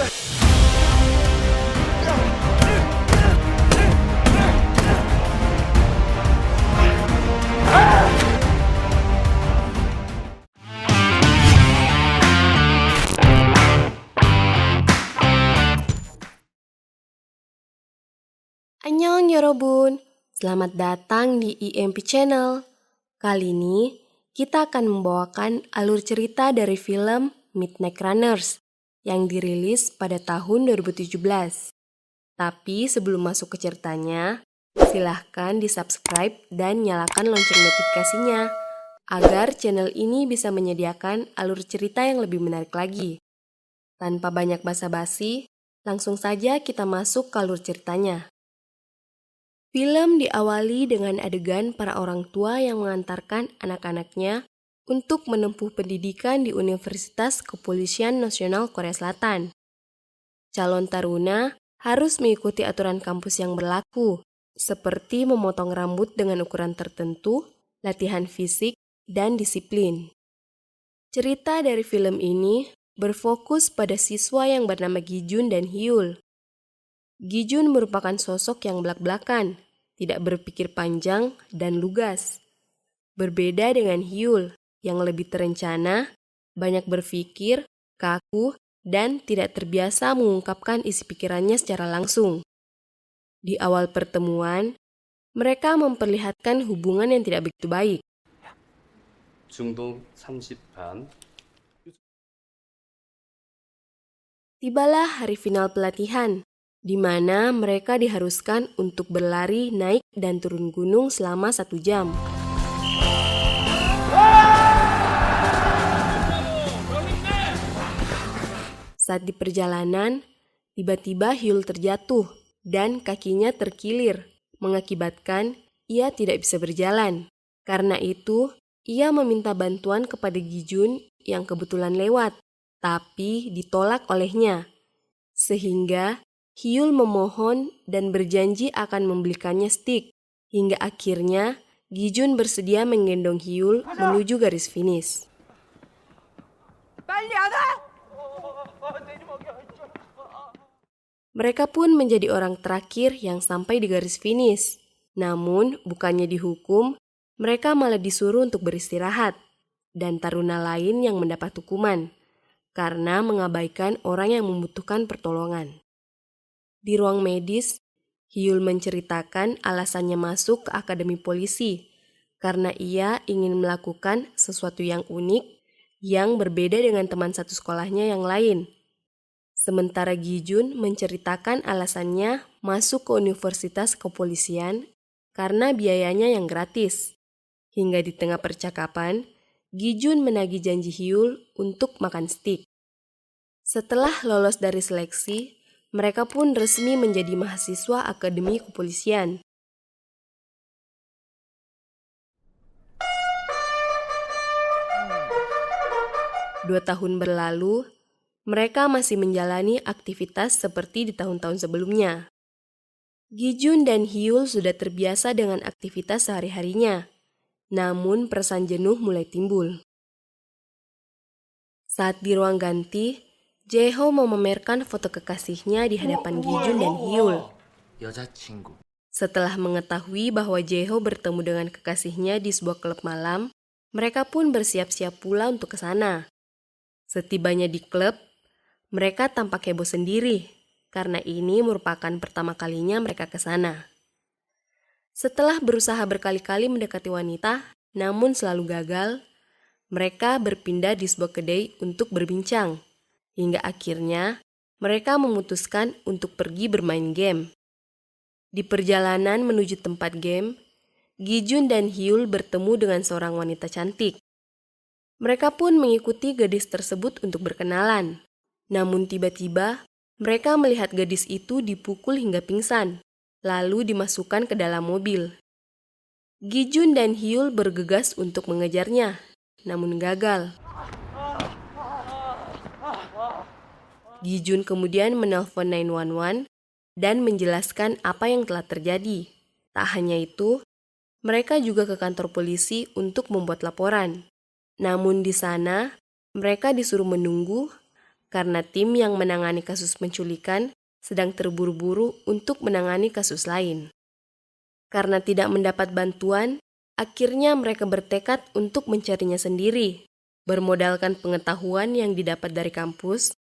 Annyeong Yorobun, selamat datang di EMP Channel. Kali ini kita akan membawakan alur cerita dari film Midnight Runners yang dirilis pada tahun 2017. Tapi sebelum masuk ke ceritanya, silahkan di-subscribe dan nyalakan lonceng notifikasinya agar channel ini bisa menyediakan alur cerita yang lebih menarik lagi. Tanpa banyak basa-basi, langsung saja kita masuk ke alur ceritanya. Film diawali dengan adegan para orang tua yang mengantarkan anak-anaknya untuk menempuh pendidikan di Universitas Kepolisian Nasional Korea Selatan. Calon taruna harus mengikuti aturan kampus yang berlaku, seperti memotong rambut dengan ukuran tertentu, latihan fisik, dan disiplin. Cerita dari film ini berfokus pada siswa yang bernama Gi-jun dan Hyul. Gi-jun merupakan sosok yang belak-belakan, tidak berpikir panjang dan lugas. Berbeda dengan Hyul yang lebih terencana, banyak berpikir, kaku, dan tidak terbiasa mengungkapkan isi pikirannya secara langsung. Di awal pertemuan, mereka memperlihatkan hubungan yang tidak begitu baik. 중동 30반 Tibalah hari final pelatihan, di mana mereka diharuskan untuk berlari naik dan turun gunung selama 1 jam. Saat di perjalanan, tiba-tiba Hyul terjatuh dan kakinya terkilir, mengakibatkan ia tidak bisa berjalan. Karena itu, ia meminta bantuan kepada Gi-jun yang kebetulan lewat, tapi ditolak olehnya. Sehingga Hyul memohon dan berjanji akan membelikannya stik, hingga akhirnya Gi-jun bersedia menggendong Hyul menuju garis finish. Mereka pun menjadi orang terakhir yang sampai di garis finish. Namun, bukannya dihukum, mereka malah disuruh untuk beristirahat, dan taruna lain yang mendapat hukuman, karena mengabaikan orang yang membutuhkan pertolongan. Di ruang medis, Hyul menceritakan alasannya masuk ke akademi polisi karena ia ingin melakukan sesuatu yang unik yang berbeda dengan teman satu sekolahnya yang lain. Sementara Gi-jun menceritakan alasannya masuk ke Universitas Kepolisian karena biayanya yang gratis. Hingga di tengah percakapan, Gi-jun menagih janji Hyul untuk makan stik. Setelah lolos dari seleksi, mereka pun resmi menjadi mahasiswa Akademi Kepolisian. Dua tahun berlalu, mereka masih menjalani aktivitas seperti di tahun-tahun sebelumnya. Gi-jun dan Hyul sudah terbiasa dengan aktivitas sehari-harinya, namun perasaan jenuh mulai timbul. Saat di ruang ganti, Jae-ho memamerkan foto kekasihnya di hadapan Gi-jun dan Hyul. 여자친구 Setelah mengetahui bahwa Jae-ho bertemu dengan kekasihnya di sebuah klub malam, mereka pun bersiap-siap pula untuk ke sana. Setibanya di klub, mereka tampak heboh sendiri, karena ini merupakan pertama kalinya mereka ke sana. Setelah berusaha berkali-kali mendekati wanita, namun selalu gagal, mereka berpindah di sebuah kedai untuk berbincang. Hingga akhirnya, mereka memutuskan untuk pergi bermain game. Di perjalanan menuju tempat game, Gi-jun dan Hyul bertemu dengan seorang wanita cantik. Mereka pun mengikuti gadis tersebut untuk berkenalan. Namun tiba-tiba, mereka melihat gadis itu dipukul hingga pingsan, lalu dimasukkan ke dalam mobil. Gi-jun dan Hyul bergegas untuk mengejarnya, namun gagal. Gi-jun kemudian menelpon 911 dan menjelaskan apa yang telah terjadi. Tak hanya itu, mereka juga ke kantor polisi untuk membuat laporan. Namun di sana, mereka disuruh menunggu karena tim yang menangani kasus penculikan sedang terburu-buru untuk menangani kasus lain. Karena tidak mendapat bantuan, akhirnya mereka bertekad untuk mencarinya sendiri. Bermodalkan pengetahuan yang didapat dari kampus,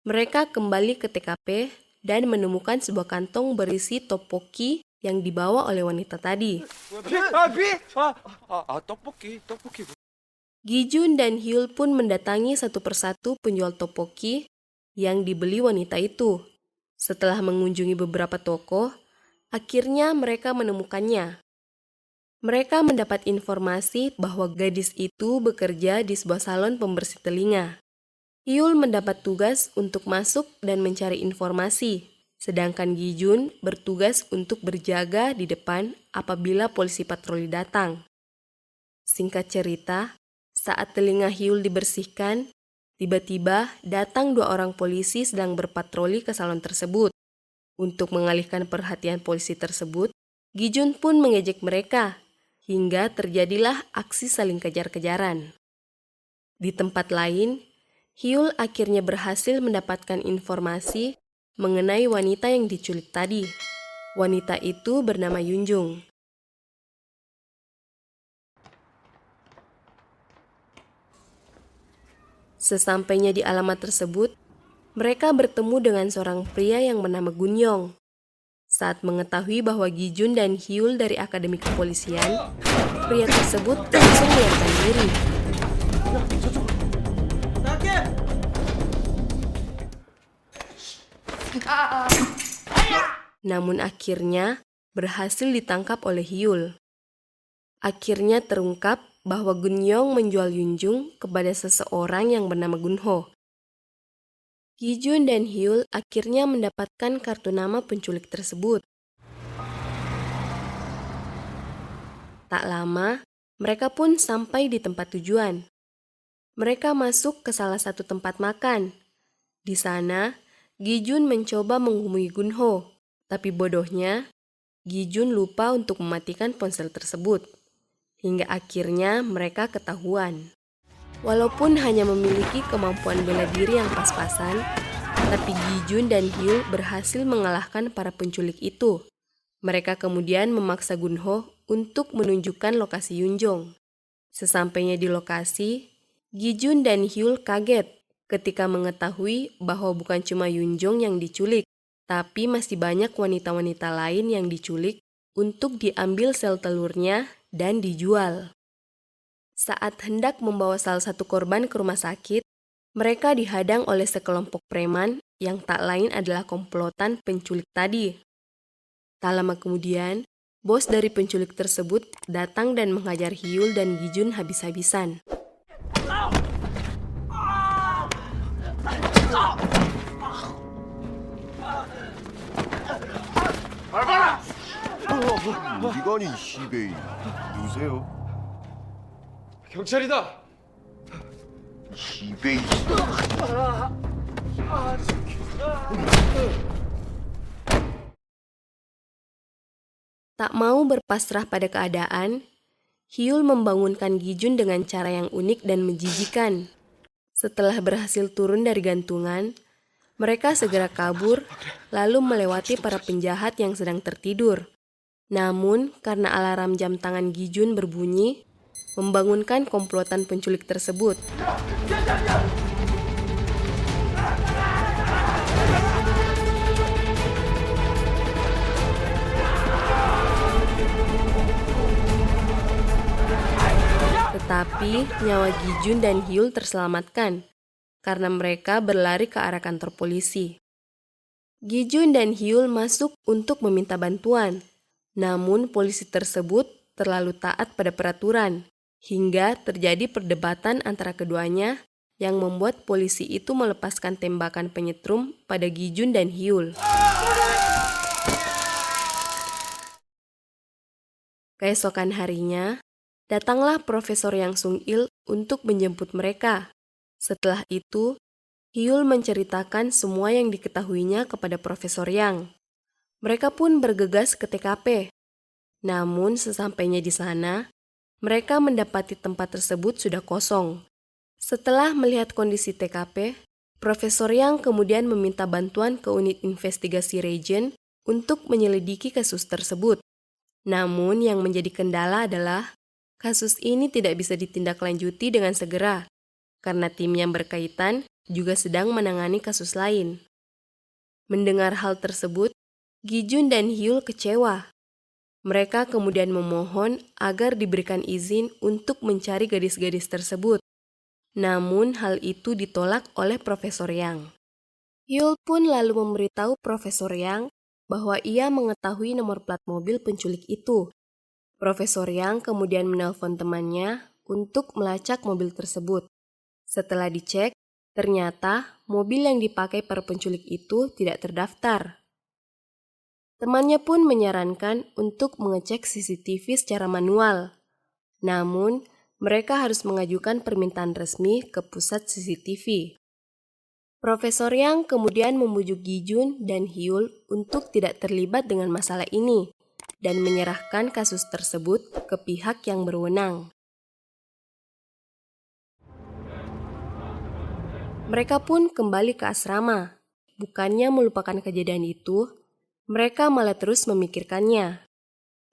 mereka kembali ke TKP dan menemukan sebuah kantong berisi topoki yang dibawa oleh wanita tadi. 떡볶이. Gijun dan Hyul pun mendatangi satu persatu penjual topoki yang dibeli wanita itu. Setelah mengunjungi beberapa toko, akhirnya mereka menemukannya. Mereka mendapat informasi bahwa gadis itu bekerja di sebuah salon pembersih telinga. Hyul mendapat tugas untuk masuk dan mencari informasi, sedangkan Gijun bertugas untuk berjaga di depan apabila polisi patroli datang. Singkat cerita, saat telinga Hyul dibersihkan, tiba-tiba datang 2 orang polisi sedang berpatroli ke salon tersebut. Untuk mengalihkan perhatian polisi tersebut, Gijun pun mengejek mereka, hingga terjadilah aksi saling kejar-kejaran. Di tempat lain, Hyul akhirnya berhasil mendapatkan informasi mengenai wanita yang diculik tadi. Wanita itu bernama Yunjung. Sesampainya di alamat tersebut, mereka bertemu dengan seorang pria yang bernama Gunyong. Saat mengetahui bahwa Gijun dan Hyul dari Akademi Kepolisian, pria tersebut langsung melarikan diri. Namun akhirnya berhasil ditangkap oleh Hyul. Akhirnya terungkap bahwa Gunyong menjual Yunjung kepada seseorang yang bernama Gunho. Gijun dan Hyul akhirnya mendapatkan kartu nama penculik tersebut. Tak lama, mereka pun sampai di tempat tujuan. Mereka masuk ke salah satu tempat makan. Di sana, Gijun mencoba menghubungi Gunho, tapi bodohnya, Gijun lupa untuk mematikan ponsel tersebut. Hingga akhirnya mereka ketahuan. Walaupun hanya memiliki kemampuan bela diri yang pas-pasan, tapi Gijun dan Hyul berhasil mengalahkan para penculik itu. Mereka kemudian memaksa Gunho untuk menunjukkan lokasi Yunjong. Sesampainya di lokasi, Gijun dan Hyul kaget ketika mengetahui bahwa bukan cuma Yunjong yang diculik, tapi masih banyak wanita-wanita lain yang diculik untuk diambil sel telurnya dan dijual. Saat hendak membawa salah satu korban ke rumah sakit, mereka dihadang oleh sekelompok preman yang tak lain adalah komplotan penculik tadi. Tak lama kemudian, bos dari penculik tersebut datang dan menghajar Hyul dan Gijun habis-habisan. 어디가 니 시베이 누구세요? 경찰이다. 시베이 Tak mau berpasrah pada keadaan, Hyul membangunkan Gijun dengan cara yang unik dan menjijikan. Setelah berhasil turun dari gantungan, mereka segera kabur lalu melewati para penjahat yang sedang tertidur. Namun, karena alarm jam tangan Gijun berbunyi, membangunkan komplotan penculik tersebut. Tetapi nyawa Gijun dan Hyul terselamatkan karena mereka berlari ke arah kantor polisi. Gijun dan Hyul masuk untuk meminta bantuan, namun polisi tersebut terlalu taat pada peraturan hingga terjadi perdebatan antara keduanya yang membuat polisi itu melepaskan tembakan penyetrum pada Gijun dan Hyul. Keesokan harinya, datanglah Profesor Yang Sung-il untuk menjemput mereka. Setelah itu, Hyul menceritakan semua yang diketahuinya kepada Profesor Yang. Mereka pun bergegas ke TKP. Namun sesampainya di sana, mereka mendapati tempat tersebut sudah kosong. Setelah melihat kondisi TKP, Profesor Yang kemudian meminta bantuan ke unit investigasi Regen untuk menyelidiki kasus tersebut. Namun yang menjadi kendala adalah kasus ini tidak bisa ditindaklanjuti dengan segera, karena tim yang berkaitan juga sedang menangani kasus lain. Mendengar hal tersebut, Gi-jun dan Hyul kecewa. Mereka kemudian memohon agar diberikan izin untuk mencari gadis-gadis tersebut. Namun hal itu ditolak oleh Profesor Yang. Hyul pun lalu memberitahu Profesor Yang bahwa ia mengetahui nomor plat mobil penculik itu. Profesor Yang kemudian menelpon temannya untuk melacak mobil tersebut. Setelah dicek, ternyata mobil yang dipakai para penculik itu tidak terdaftar. Temannya pun menyarankan untuk mengecek CCTV secara manual. Namun, mereka harus mengajukan permintaan resmi ke pusat CCTV. Profesor Yang kemudian membujuk Gi-jun dan Hyul untuk tidak terlibat dengan masalah ini dan menyerahkan kasus tersebut ke pihak yang berwenang. Mereka pun kembali ke asrama. Bukannya melupakan kejadian itu, mereka malah terus memikirkannya.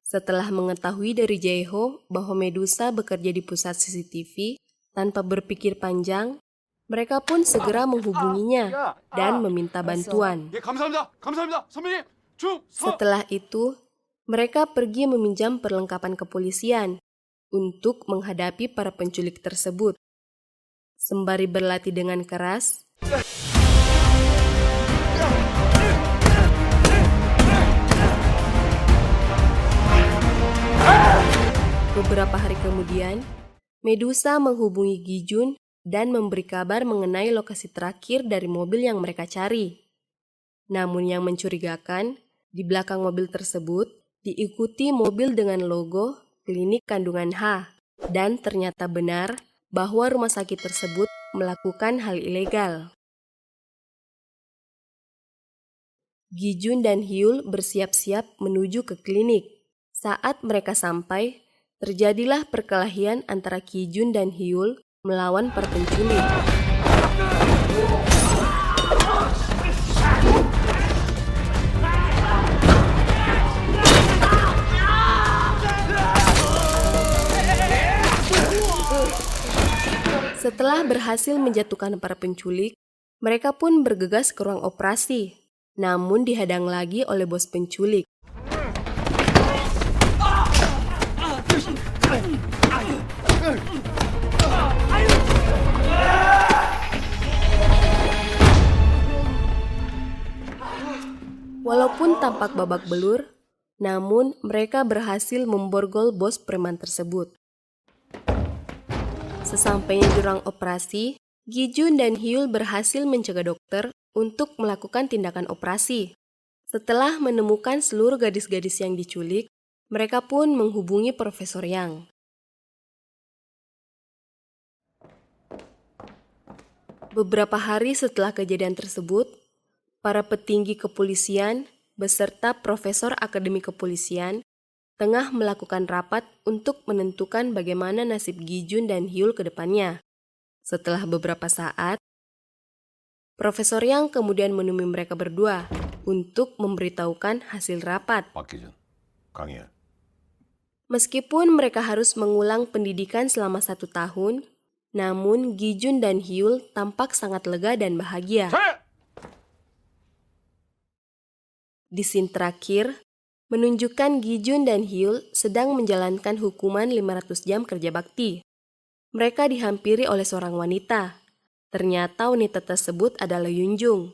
Setelah mengetahui dari Jae-ho bahwa Medusa bekerja di pusat CCTV, tanpa berpikir panjang, mereka pun segera menghubunginya dan meminta bantuan. 예, 감사합니다. 감사합니다. 선배님. Setelah itu, mereka pergi meminjam perlengkapan kepolisian untuk menghadapi para penculik tersebut. Sembari berlatih dengan keras, beberapa hari kemudian, Medusa menghubungi Gi-jun dan memberi kabar mengenai lokasi terakhir dari mobil yang mereka cari. Namun yang mencurigakan, di belakang mobil tersebut diikuti mobil dengan logo Klinik Kandungan H, dan ternyata benar bahwa rumah sakit tersebut melakukan hal ilegal. Gi-jun dan Hyul bersiap-siap menuju ke klinik. Saat mereka sampai, terjadilah perkelahian antara Gi-jun dan Hyul melawan para penculik. Setelah berhasil menjatuhkan para penculik, mereka pun bergegas ke ruang operasi, namun dihadang lagi oleh bos penculik. Walaupun tampak babak belur, namun mereka berhasil memborgol bos preman tersebut. Sesampainya di ruang operasi, Gi-jun dan Hyul berhasil mencegah dokter untuk melakukan tindakan operasi. Setelah menemukan seluruh gadis-gadis yang diculik, mereka pun menghubungi Profesor Yang. Beberapa hari setelah kejadian tersebut, para petinggi kepolisian beserta profesor akademi kepolisian tengah melakukan rapat untuk menentukan bagaimana nasib Gi-jun dan Hyul ke depannya. Setelah beberapa saat, Profesor Yang kemudian menemui mereka berdua untuk memberitahukan hasil rapat. 박기준, 강희연. Meskipun mereka harus mengulang pendidikan selama 1 tahun, namun Gi-jun dan Hyul tampak sangat lega dan bahagia. Di scene terakhir, menunjukkan Gi-jun dan Hyul sedang menjalankan hukuman 500 jam kerja bakti. Mereka dihampiri oleh seorang wanita. Ternyata wanita tersebut adalah Yunjung,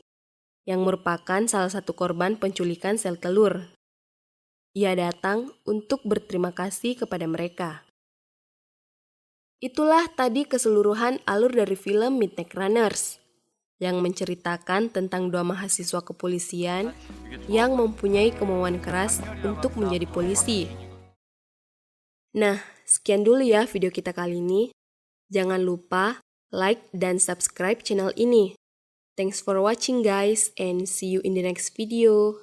yang merupakan salah satu korban penculikan sel telur. Ia datang untuk berterima kasih kepada mereka. Itulah tadi keseluruhan alur dari film Midnight Runners, yang menceritakan tentang 2 mahasiswa kepolisian yang mempunyai kemauan keras untuk menjadi polisi. Nah, sekian dulu ya video kita kali ini. Jangan lupa like dan subscribe channel ini. Thanks for watching guys and see you in the next video.